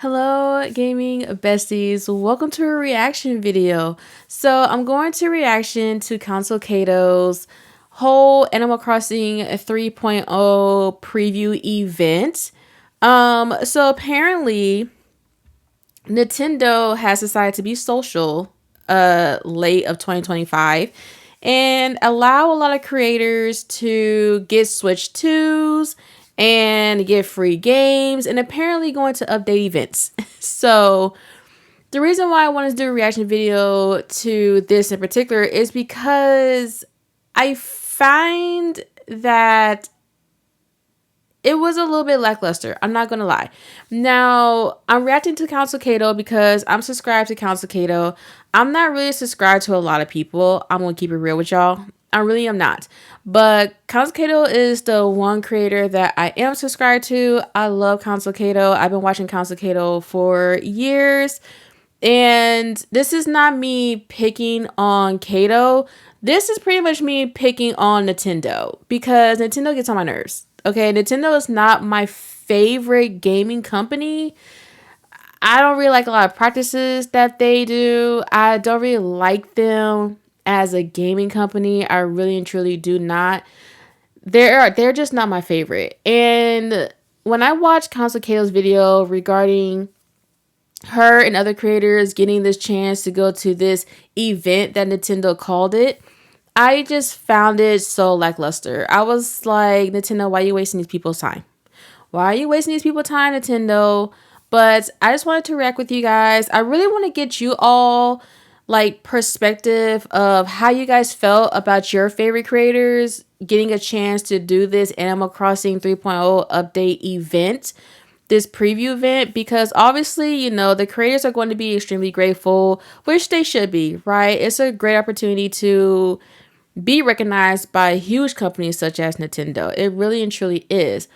Hello, gaming besties. Welcome to a reaction video. So I'm going to reaction to Console Catio's whole Animal Crossing 3.0 preview event. So apparently Nintendo has decided to be social late of 2025 and allow a lot of creators to get Switch 2s and get free games and apparently going to update events. So the reason why I wanted to do a reaction video to this in particular is because I find that it was a little bit lackluster. I'm not gonna lie. Now, I'm reacting to Console Catio because I'm subscribed to Console Catio. I'm not really subscribed to a lot of people. I'm gonna keep it real with y'all. I really am not. But Console Catio is the one creator that I am subscribed to. I love Console Catio. I've been watching Console Catio for years. And this is not me picking on Catio. This is pretty much me picking on Nintendo because Nintendo gets on my nerves. Okay, Nintendo is not my favorite gaming company. I don't really like a lot of practices that they do. I don't really like them as a gaming company. I really and truly do not. They're just not my favorite. And when I watched Console Catio's video regarding her and other creators getting this chance to go to this event that Nintendo called it, I just found it so lackluster. I was like, Nintendo, why are you wasting these people's time? Why are you wasting these people's time, Nintendo? But I just wanted to react with you guys. I really want to get you all like perspective of how you guys felt about your favorite creators getting a chance to do this Animal Crossing 3.0 update event, this preview event, because obviously, you know, the creators are going to be extremely grateful, which they should be, right? It's a great opportunity to be recognized by huge companies such as Nintendo. It really and truly is.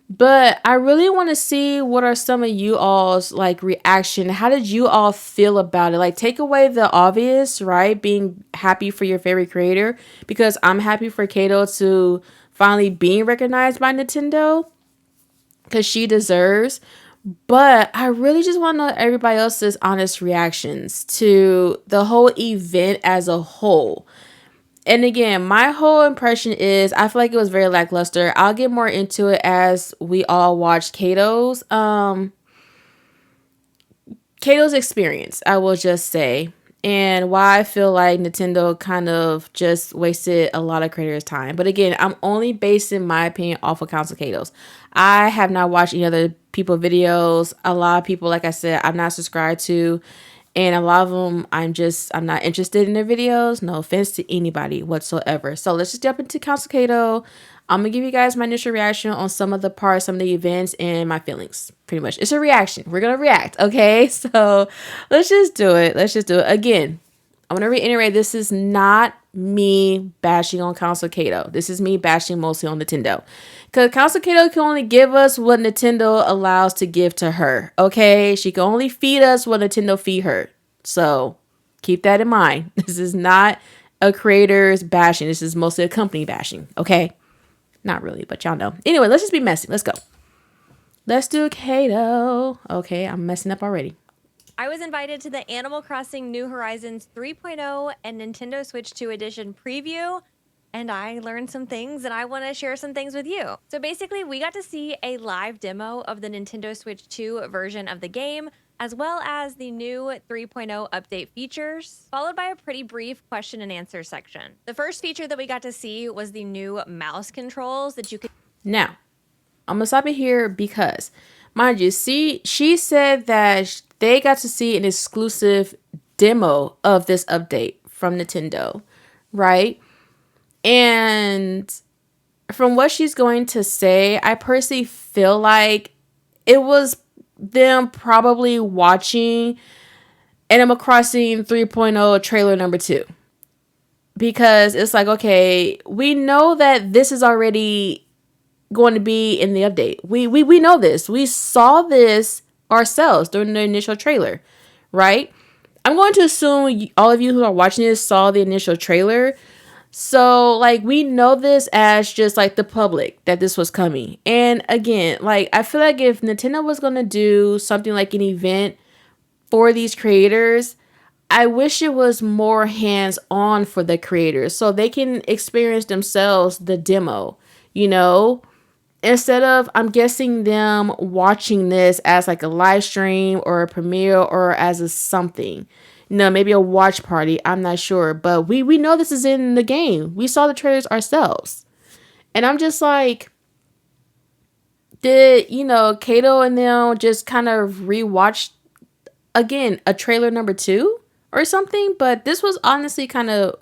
But I really want to see what are some of you all's like reaction. How did you all feel about it? Like, take away the obvious, right? Being happy for your favorite creator, because I'm happy for Catio to finally being recognized by Nintendo because she deserves. But I really just want to know everybody else's honest reactions to the whole event as a whole. And again, my whole impression is I feel like it was very lackluster. I'll get more into it as we all watch Catio's experience, I will just say, and why I feel like Nintendo kind of just wasted a lot of creators' time. But again, I'm only basing my opinion off of Console Catio's. I have not watched any other people videos. A lot of people, like I said, I'm not subscribed to. And a lot of them, I'm not interested in their videos. No offense to anybody whatsoever. So let's just jump into Console Catio. I'm going to give you guys my initial reaction on some of the parts, some of the events, and my feelings. Pretty much. It's a reaction. We're going to react, okay? So let's just do it. Let's just do it. Again, I want to reiterate, this is not me bashing on Console Catio. This is me bashing mostly on Nintendo. Because Console Catio can only give us what Nintendo allows to give to her. Okay? She can only feed us what Nintendo feed her. So keep that in mind. This is not a creator's bashing. This is mostly a company bashing. Okay? Not really, but y'all know. Anyway, let's just be messy. Let's go. Let's do Catio. Okay, I'm messing up already. I was invited to the Animal Crossing New Horizons 3.0 and Nintendo Switch 2 Edition preview, and I learned some things and I want to share some things with you. So basically, we got to see a live demo of the Nintendo Switch 2 version of the game, as well as the new 3.0 update features, followed by a pretty brief question and answer section. The first feature that we got to see was the new mouse controls that you could... Now, I'm going to stop it here because, mind you, see, she said that they got to see an exclusive demo of this update from Nintendo, right? And from what she's going to say, I personally feel like it was them probably watching Animal Crossing 3.0 trailer number 2. Because it's like, okay, we know that this is already going to be in the update. We know this. We saw this ourselves during the initial trailer, right? I'm going to assume all of you who are watching this saw the initial trailer. So, like, we know this as just like the public that this was coming. And again, like, I feel like if Nintendo was going to do something like an event for these creators, I wish it was more hands on for the creators so they can experience themselves the demo, you know? Instead of, I'm guessing, them watching this as like a live stream or a premiere or as a something. No, maybe a watch party. I'm not sure. But we know this is in the game. We saw the trailers ourselves. And I'm just like, did, Kato and them just kind of rewatch again a trailer number two or something? But this was honestly kind of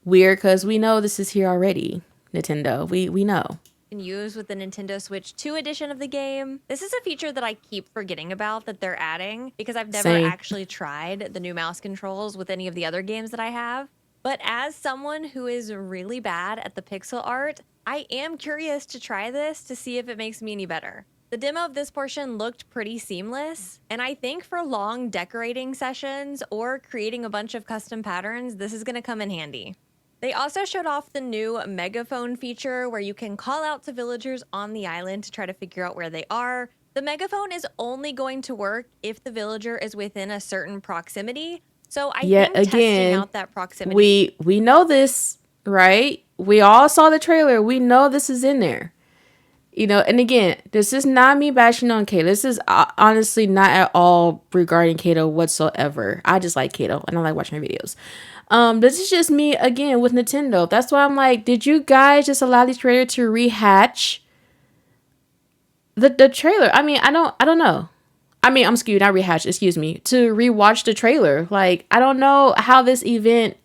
weird because we know this is here already. Nintendo. We know. Use with the Nintendo Switch 2 edition of the game. This is a feature that I keep forgetting about that they're adding because I've never Same. actually tried the new mouse controls with any of the other games that I have. But as someone who is really bad at the pixel art, I am curious to try this to see if it makes me any better. The demo of this portion looked pretty seamless, and I think for long decorating sessions or creating a bunch of custom patterns, this is going to come in handy. They also showed off the new megaphone feature where you can call out to villagers on the island to try to figure out where they are. The megaphone is only going to work if the villager is within a certain proximity. So I Yet think testing again, out that proximity. we know this, right? We all saw the trailer. We know this is in there. And again, this is not me bashing on Kato. This is honestly not at all regarding Kato whatsoever. I just like Kato and I like watching her videos. This is just me again with Nintendo. That's why I'm like, did you guys just allow these creators to rehatch the trailer? I mean, I don't know. I mean, I'm skewed, not rehatch, excuse me, to rewatch the trailer. Like, I don't know how this event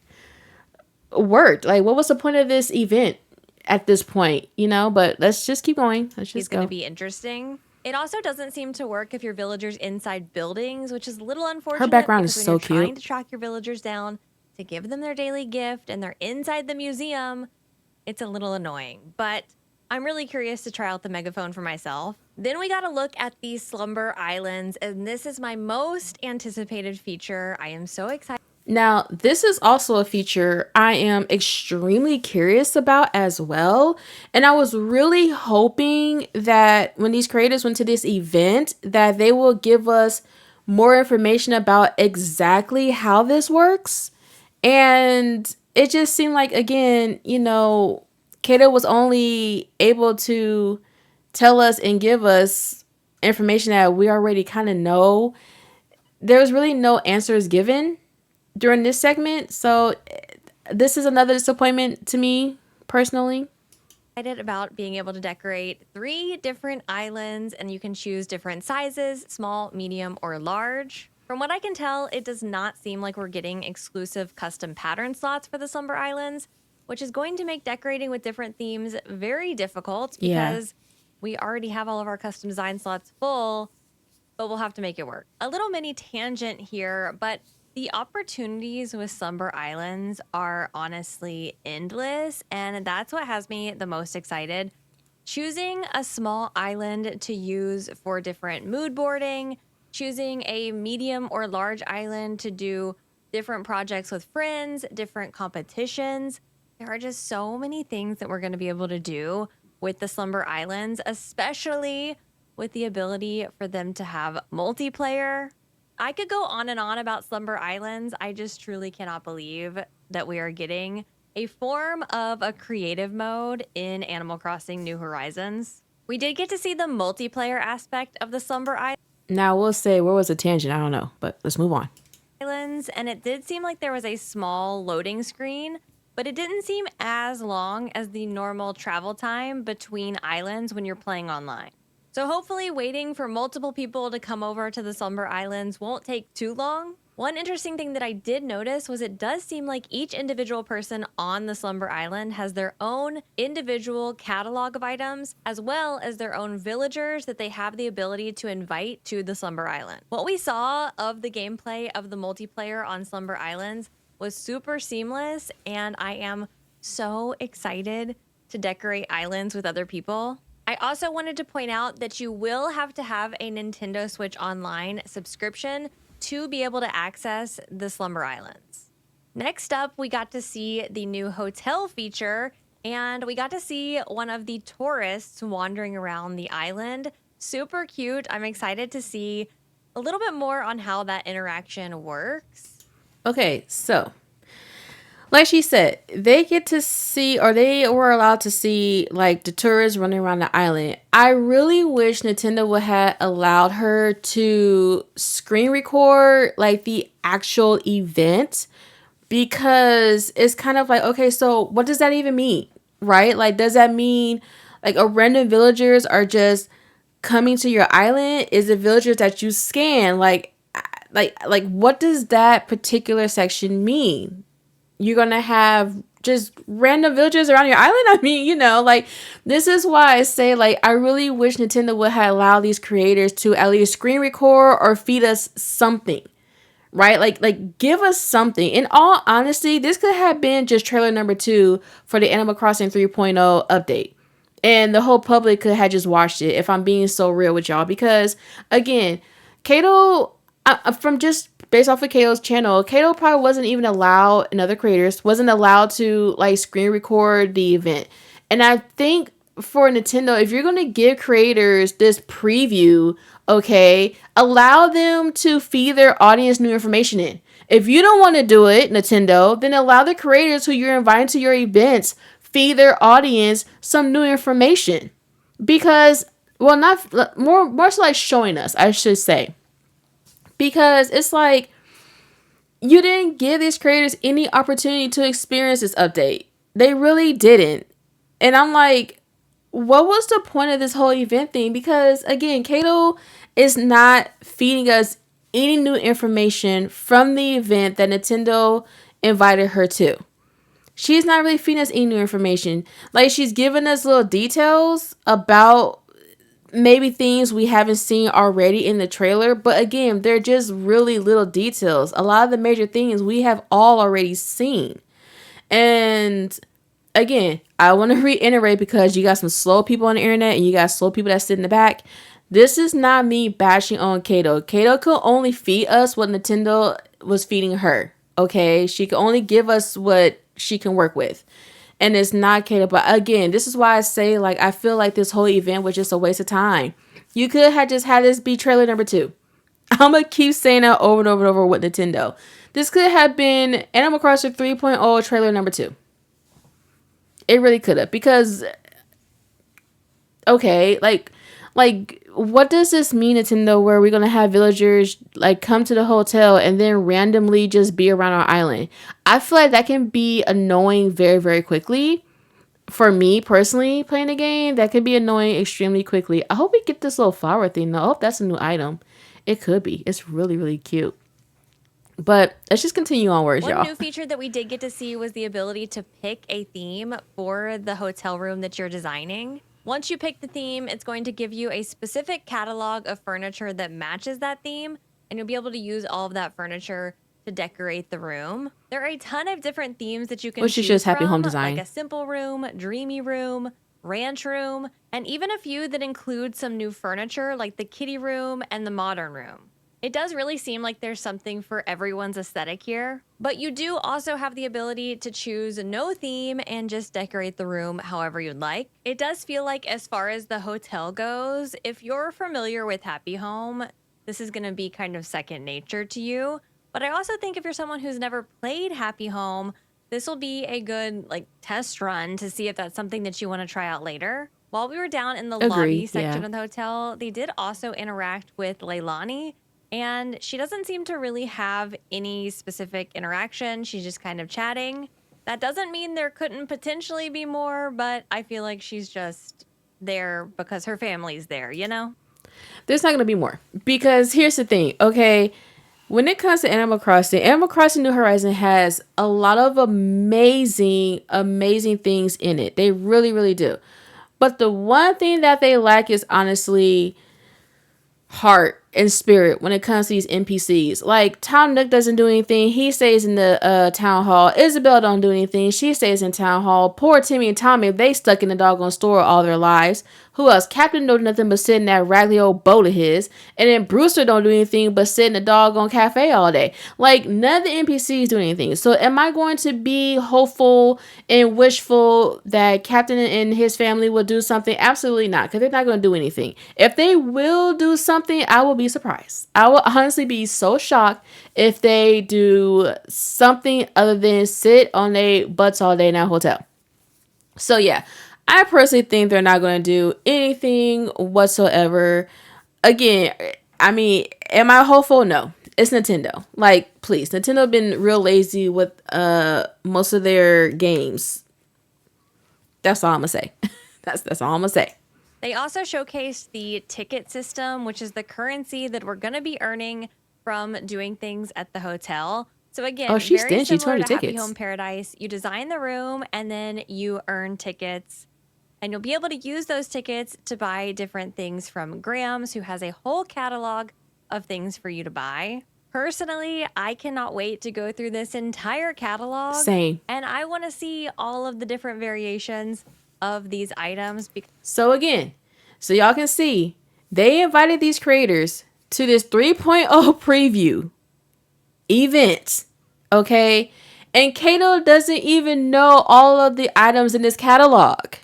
worked. Like, what was the point of this event at this point, But let's just keep going. Let's just Is go. going to be interesting. It also doesn't seem to work if your villagers inside buildings, which is a little Her unfortunate background is because when you're so trying cute. to track your villagers down to give them their daily gift and they're inside the museum, it's a little annoying. But I'm really curious to try out the megaphone for myself. Then we got to look at these Slumber Islands, and this is my most anticipated feature. I am so excited. Now, this is also a feature I am extremely curious about as well. And I was really hoping that when these creators went to this event, that they will give us more information about exactly how this works. And it just seemed like, again, Kato was only able to tell us and give us information that we already kind of know. There was really no answers given during this segment. So this is another disappointment to me personally. Excited about being able to decorate 3 different islands, and you can choose different sizes, small, medium, or large. From what I can tell, it does not seem like we're getting exclusive custom pattern slots for the Slumber Islands, which is going to make decorating with different themes very difficult Yeah. because we already have all of our custom design slots full, but we'll have to make it work. A little mini tangent here, but the opportunities with Slumber Islands are honestly endless, and that's what has me the most excited. Choosing a small island to use for different mood boarding, choosing a medium or large island to do different projects with friends, different competitions. There are just so many things that we're going to be able to do with the Slumber Islands, especially with the ability for them to have multiplayer. I could go on and on about Slumber Islands. I just truly cannot believe that we are getting a form of a creative mode in Animal Crossing New Horizons. We did get to see the multiplayer aspect of the Slumber Now we'll say, where was the tangent? I don't know, but let's move on. Islands, and it did seem like there was a small loading screen, but it didn't seem as long as the normal travel time between islands when you're playing online. So hopefully waiting for multiple people to come over to the Slumber Islands won't take too long. One interesting thing that I did notice was it does seem like each individual person on the Slumber Island has their own individual catalog of items, as well as their own villagers that they have the ability to invite to the Slumber Island. What we saw of the gameplay of the multiplayer on Slumber Islands was super seamless, and I am so excited to decorate islands with other people. I also wanted to point out that you will have to have a Nintendo Switch Online subscription to be able to access the Slumber Islands. Next up, we got to see the new hotel feature, and we got to see one of the tourists wandering around the island. Super cute. I'm excited to see a little bit more on how that interaction works. Okay, so like she said, they get to see, or they were allowed to see, like the tourists running around the island. I really wish Nintendo would have allowed her to screen record like the actual event, because it's kind of like, okay, so what does that even mean? Right? Like, does that mean like a random villagers are just coming to your island? Is it villagers that you scan? Like what does that particular section mean? You're gonna have just random villagers around your island? I mean, like, this is why I say, like, I really wish Nintendo would have allowed these creators to at least screen record or feed us something, right? Like give us something. In all honesty, this could have been just trailer number 2 for the Animal Crossing 3.0 update, and the whole public could have just watched it, if I'm being so real with y'all. Because again, Kato, from just based off of Kato's channel, Kato probably wasn't even allowed, and other creators wasn't allowed to like screen record the event. And I think for Nintendo, if you're going to give creators this preview, okay, allow them to feed their audience new information in. If you don't want to do it, Nintendo, then allow the creators who you're inviting to your events feed their audience some new information. Because, well, not more so like showing us, I should say. Because it's like, you didn't give these creators any opportunity to experience this update. They really didn't. And I'm like, what was the point of this whole event thing? Because again, Kato is not feeding us any new information from the event that Nintendo invited her to. She's not really feeding us any new information. Like, she's giving us little details about maybe things we haven't seen already in the trailer, but again, they're just really little details. A lot of the major things we have all already seen. And again, I want to reiterate, because you got some slow people on the internet and you got slow people that sit in the back. This is not me bashing on Kato. Kato could only feed us what Nintendo was feeding her. Okay, she can only give us what she can work with. And it's not Kato. But again, this is why I say, like, I feel like this whole event was just a waste of time. You could have just had this be trailer number 2. I'm going to keep saying that over and over and over with Nintendo. This could have been Animal Crossing 3.0 trailer number 2. It really could have. Because, okay, like what does this mean, Nintendo, where we're going to have villagers like come to the hotel and then randomly just be around our island? I feel like that can be annoying very, very quickly. For me personally, playing the game, that can be annoying extremely quickly. I hope we get this little flower thing though. I hope that's a new item. It could be. It's really, really cute. But let's just continue onwards, y'all. One new feature that we did get to see was the ability to pick a theme for the hotel room that you're designing. Once you pick the theme, it's going to give you a specific catalog of furniture that matches that theme, and you'll be able to use all of that furniture to decorate the room. There are a ton of different themes that you can choose just happy from, home design. like a simple room, dreamy room, ranch room, and even a few that include some new furniture like the kitty room and the modern room. It does really seem like there's something for everyone's aesthetic here, but you do also have the ability to choose no theme and just decorate the room however you'd like. It does feel like, as far as the hotel goes, if you're familiar with Happy Home, this is going to be kind of second nature to you. But I also think if you're someone who's never played Happy Home, this will be a good test run to see if that's something that you want to try out later. While we were down in the lobby section of the hotel, they did also interact with Leilani. And she doesn't seem to really have any specific interaction. She's just kind of chatting. That doesn't mean there couldn't potentially be more, but I feel like she's just there because her family's there, you know? There's not going to be more. Because here's the thing, okay? When it comes to Animal Crossing New Horizon has a lot of amazing, amazing things in it. They really, really do. But the one thing that they lack is honestly heart and spirit when it comes to these NPCs. Like, Tom Nook doesn't do anything. He stays in the town hall. Isabelle don't do anything. She stays in town hall. Poor Timmy and Tommy, they stuck in the doggone store all their lives. Who else? Captain don't do nothing but sit in that raggedy old boat of his. And then Brewster don't do anything but sit in the doggone cafe all day. Like, none of the NPCs do anything. So am I going to be hopeful and wishful that Captain and his family will do something? Absolutely not, because they're not going to do anything. If they will do something, I will be surprised. I will honestly be so shocked if they do something other than sit on their butts all day in that hotel. So yeah, I personally think they're not going to do anything whatsoever. Again, I mean, am I hopeful? No. It's Nintendo. Like, please, Nintendo been real lazy with most of their games. That's all I'm gonna say. That's all I'm gonna say. They also showcased the ticket system, which is the currency that we're going to be earning from doing things at the hotel. So again, Oh, she's very stingy. similar to Happy Tickets. Home Paradise. You design the room and then you earn tickets. And you'll be able to use those tickets to buy different things from Grams, who has a whole catalog of things for you to buy. Personally, I cannot wait to go through this entire catalog. Same. And I want to see all of the different variations of these items. So again, so y'all can see, they invited these creators to this 3.0 preview event, okay? And Kato doesn't even know all of the items in this catalog.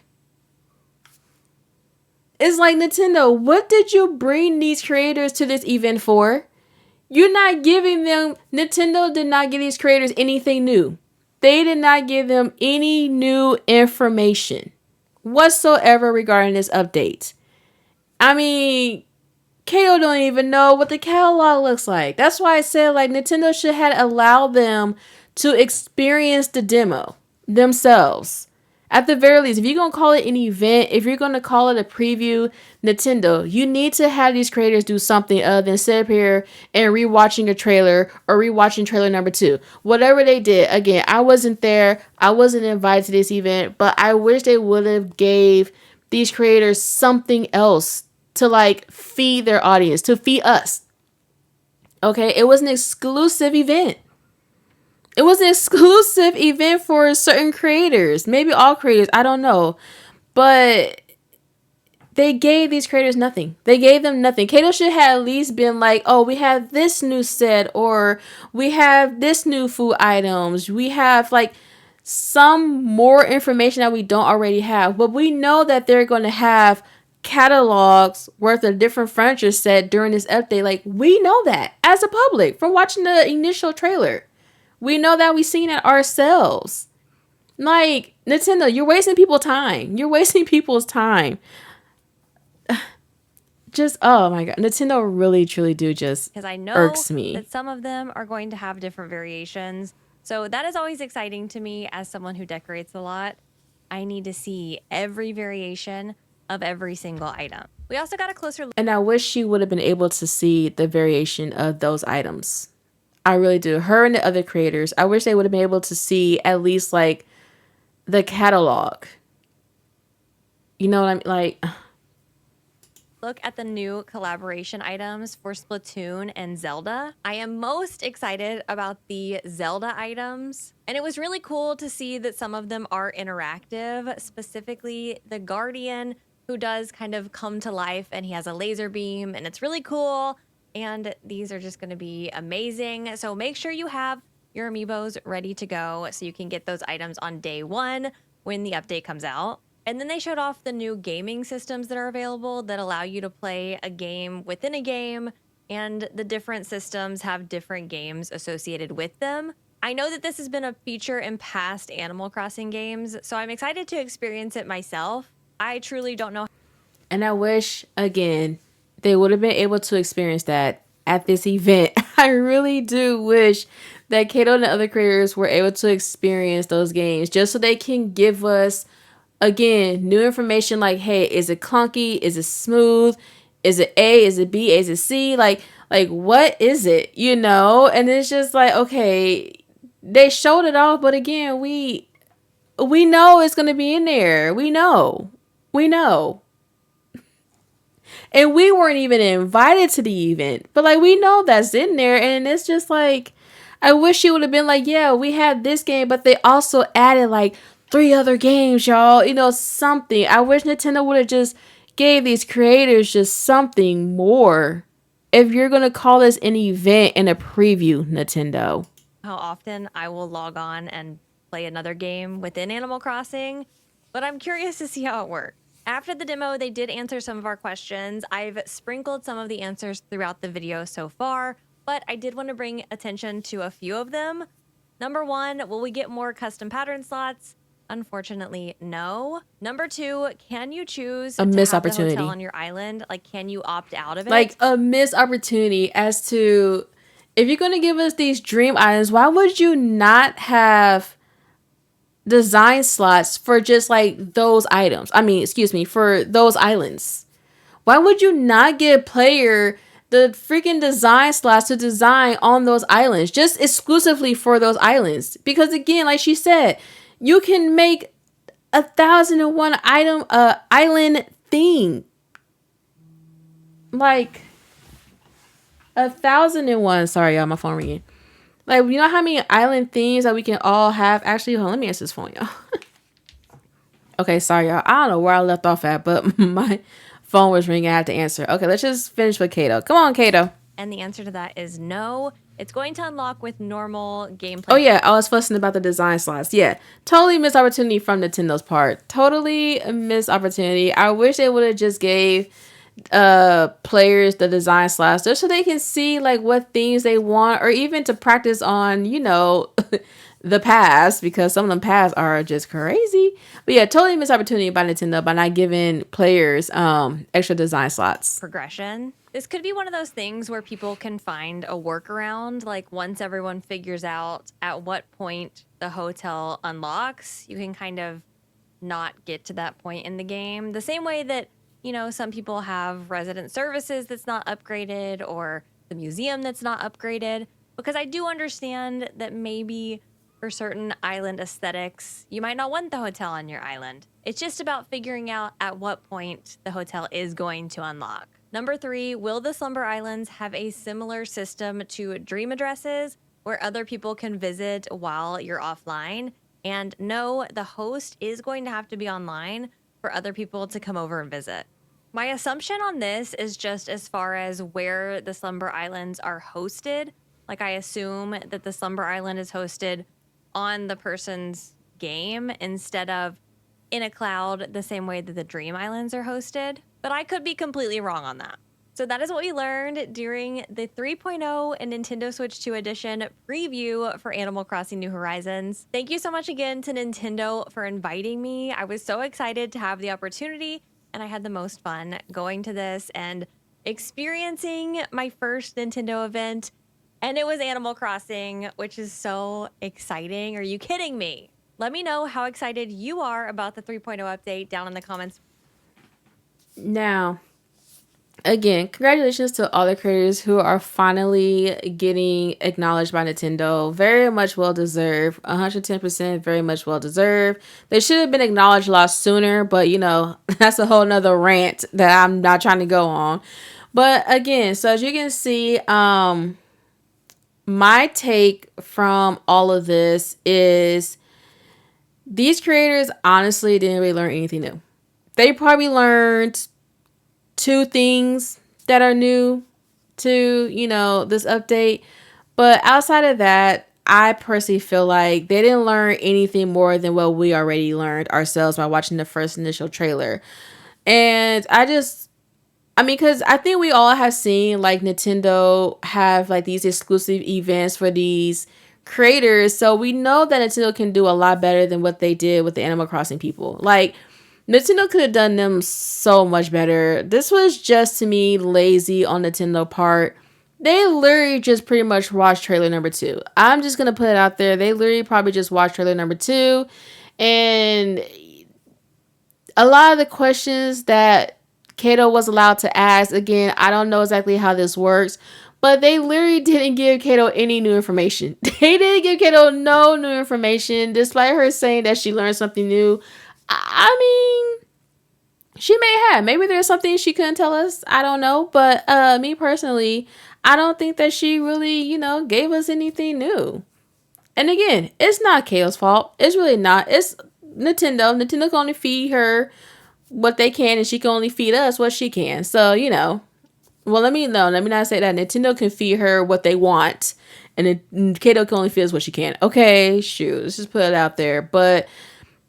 It's like, Nintendo, what did you bring these creators to this event for? You're not giving them, Nintendo did not give these creators anything new. They did not give them any new information whatsoever regarding this update. I mean, Kato don't even know what the catalog looks like. That's why I said, like, Nintendo should have allowed them to experience the demo themselves. At the very least, if you're going to call it an event, if you're going to call it a preview, Nintendo, you need to have these creators do something other than sit up here and rewatching a trailer or rewatching trailer number 2. Whatever they did, again, I wasn't there. I wasn't invited to this event, but I wish they would have gave these creators something else to, like, feed their audience, to feed us. Okay, it was an exclusive event. It was an exclusive event for certain creators. Maybe all creators. I don't know. But they gave these creators nothing. They gave them nothing. Kato should have at least been like, oh, we have this new set, or we have this new food items. We have, like, some more information that we don't already have. But we know that they're going to have catalogs worth of different furniture set during this update. Like, we know that as a public from watching the initial trailer. We know that we've seen it ourselves. Like, Nintendo, you're wasting people's time. You're wasting people's time. Just, oh my god. Nintendo really, truly do just because I know irks me. that some of them are going to have different variations. So that is always exciting to me as someone who decorates a lot. I need to see every variation of every single item. We also got a closer look. And I wish she would have been able to see the variation of those items. I really do. Her and the other creators, I wish they would have been able to see at least, like, the catalog. You know what I mean? Like, Look at the new collaboration items for Splatoon and Zelda. I am most excited about the Zelda items. And it was really cool to see that some of them are interactive, specifically the Guardian, who does kind of come to life and he has a laser beam and it's really cool. And these are just going to be amazing. So make sure you have your amiibos ready to go so you can get those items on day 1 when the update comes out. And then they showed off the new gaming systems that are available that allow you to play a game within a game, and the different systems have different games associated with them. I know that this has been a feature in past Animal Crossing games, so I'm excited to experience it myself. I truly don't know. and I wish, again, they would have been able to experience that at this event. I really do wish that Kato and the other creators were able to experience those games just so they can give us, again, new information like, hey, is it clunky? Is it smooth? Is it A? Is it B? Is it C? Like what is it? You know? And it's just like, okay, they showed it off, but again, we know it's gonna be in there. We know. And we weren't even invited to the event. But, like, we know that's in there. And it's just like, I wish it would have been like, yeah, we had this game, but they also added, like, 3 other games, y'all. You know, something. I wish Nintendo would have just gave these creators just something more. If you're going to call this an event and a preview, Nintendo. How often I will log on and play another game within Animal Crossing, but I'm curious to see how it works. After the demo, they did answer some of our questions. I've sprinkled some of the answers throughout the video so far, but I did want to bring attention to a few of them. Number 1, will we get more custom pattern slots? Unfortunately, no. Number 2, can you choose A to missed have the opportunity. hotel on your island? Like, can you opt out of it? Like a missed opportunity as to, if you're going to give us these dream islands, why would you not have design slots for just like those items? I mean, excuse me, for those islands. Why would you not give player the freaking design slots to design on those islands, just exclusively for those islands? Because again, like she said, you can make 1,001 item island theme. Like 1,001. Sorry, y'all, my phone ringing. Like, you know how many island themes that we can all have? Actually, hold on, let me answer this phone, y'all. Okay, sorry, y'all. I don't know where I left off at, but my phone was ringing. I had to answer. Okay, let's just finish with Kato. Come on, Kato. And the answer to that is no. It's going to unlock with normal gameplay. Oh, yeah, I was fussing about the design slots. Yeah, totally missed opportunity from Nintendo's part. Totally missed opportunity. I wish they would have just gave players the design slots just so they can see like what themes they want, or even to practice on, you know, the past, because some of them past are just crazy. But yeah, totally missed opportunity by Nintendo by not giving players extra design slots. Progression. This could be one of those things where people can find a workaround. Like, once everyone figures out at what point the hotel unlocks, you can kind of not get to that point in the game. The same way that, you know, some people have resident services that's not upgraded, or the museum that's not upgraded. Because I do understand that maybe for certain island aesthetics, you might not want the hotel on your island. It's just about figuring out at what point the hotel is going to unlock. Number 3, will the Slumber Islands have a similar system to Dream Addresses where other people can visit while you're offline? And no, the host is going to have to be online for other people to come over and visit. My assumption on this is just as far as where the Slumber Islands are hosted. Like, I assume that the Slumber Island is hosted on the person's game instead of in a cloud the same way that the Dream Islands are hosted. But I could be completely wrong on that. So that is what we learned during the 3.0 and Nintendo Switch 2 Edition preview for Animal Crossing New Horizons. Thank you so much again to Nintendo for inviting me. I was so excited to have the opportunity, and I had the most fun going to this and experiencing my first Nintendo event. And it was Animal Crossing, which is so exciting. Are you kidding me? Let me know how excited you are about the 3.0 update down in the comments. Now, again, congratulations to all the creators who are finally getting acknowledged by Nintendo. Very much well deserved. 110% very much well deserved. They should have been acknowledged a lot sooner, but you know, that's a whole nother rant that I'm not trying to go on. But again, so as you can see, my take from all of this is these creators honestly didn't really learn anything new. They probably learned 2 things that are new to, you know, this update. But outside of that, I personally feel like they didn't learn anything more than what we already learned ourselves by watching the first initial trailer. And because I think we all have seen like Nintendo have like these exclusive events for these creators. So we know that Nintendo can do a lot better than what they did with the Animal Crossing people. Like, Nintendo could have done them so much better. This was just, to me, lazy on Nintendo part. They literally just pretty much watched trailer number 2. I'm just going to put it out there. They literally probably just watched trailer number 2. And a lot of the questions that Kato was allowed to ask, again, I don't know exactly how this works, but they literally didn't give Kato any new information. They didn't give Kato no new information, despite her saying that she learned something new. I mean, she may have. Maybe there's something she couldn't tell us. I don't know. But me personally, I don't think that she really, you know, gave us anything new. And again, it's not Kato's fault. It's really not. It's Nintendo. Nintendo can only feed her what they can, and she can only feed us what she can. So, you know, well, let me not say that. Nintendo can feed her what they want, and then Kato can only feed us what she can. Okay, shoot, let's just put it out there. But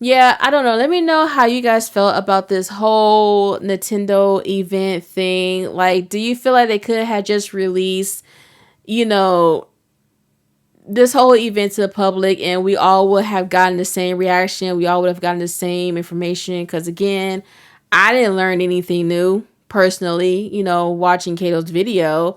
yeah, I don't know. Let me know how you guys felt about this whole Nintendo event thing. Like, do you feel like they could have just released, you know, this whole event to the public and we all would have gotten the same reaction? We all would have gotten the same information. Because again, I didn't learn anything new personally, you know, watching Kato's video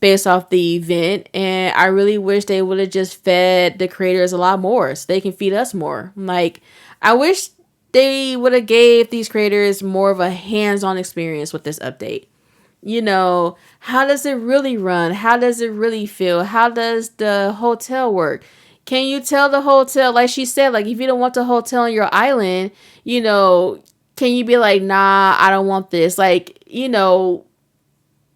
based off the event. And I really wish they would have just fed the creators a lot more so they can feed us more. Like, I wish they would have gave these creators more of a hands-on experience with this update. You know, how does it really run? How does it really feel? How does the hotel work? Can you tell the hotel, like she said, like if you don't want the hotel on your island, you know, can you be like, nah, I don't want this? Like, you know,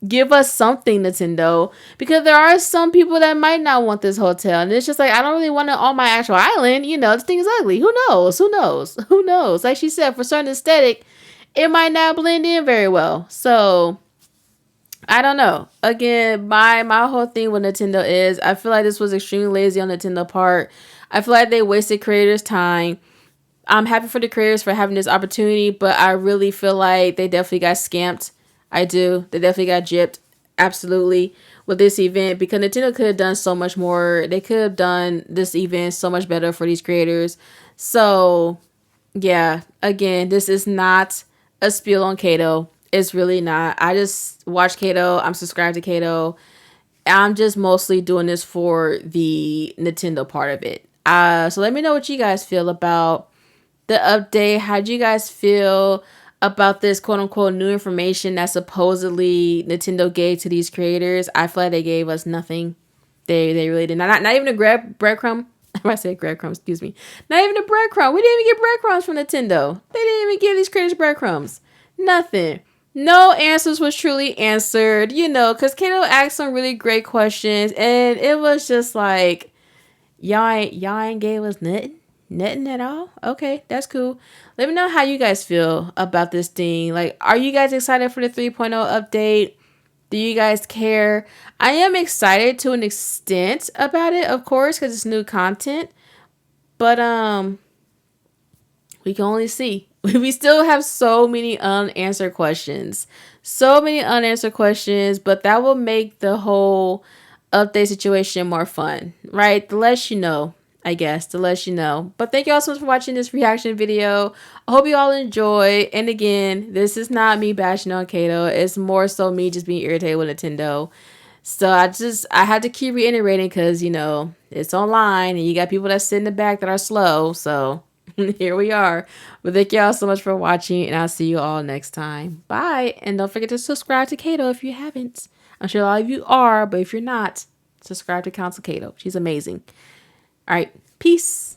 give us something, Nintendo, because there are some people that might not want this hotel, and it's just like I don't really want it on my actual island. You know, this thing is ugly. Who knows? Who knows? Who knows? Like she said, for certain aesthetic, it might not blend in very well. So I don't know. Again, my whole thing with Nintendo is I feel like this was extremely lazy on Nintendo part. I feel like they wasted creators' time. I'm happy for the creators for having this opportunity, but I really feel like they definitely got scammed. I do. They definitely got gypped. Absolutely. With this event, because Nintendo could have done so much more. They could have done this event so much better for these creators. So, yeah, again, this is not a spiel on Kato. It's really not. I just watch Kato. I'm subscribed to Kato. I'm just mostly doing this for the Nintendo part of it. So let me know what you guys feel about the update. How do you guys feel about this quote unquote new information that supposedly Nintendo gave to these creators? I feel like they gave us nothing. They really did not even a breadcrumb. I said breadcrumbs, excuse me. Not even a breadcrumb. We didn't even get breadcrumbs from Nintendo. They didn't even give these creators breadcrumbs. Nothing. No answers was truly answered, you know, because Kato asked some really great questions, and it was just like, y'all ain't gave us nothing at all. Okay, that's cool. Let me know how you guys feel about this thing. Like, are you guys excited for the 3.0 update? Do you guys care? I am excited to an extent about it, of course, because it's new content. But we can only see. We still have so many unanswered questions. So many unanswered questions, but that will make the whole update situation more fun, right? To let you know, I guess, to let you know. But thank you all so much for watching this reaction video. I hope you all enjoy. And again, this is not me bashing on Kato. It's more so me just being irritated with Nintendo. So I had to keep reiterating because, you know, it's online and you got people that sit in the back that are slow. So here we are. But thank y'all so much for watching, and I'll see you all next time. Bye. And don't forget to subscribe to Kato if you haven't. I'm sure a lot of you are, but if you're not, subscribe to Console Catio. She's amazing. All right. Peace.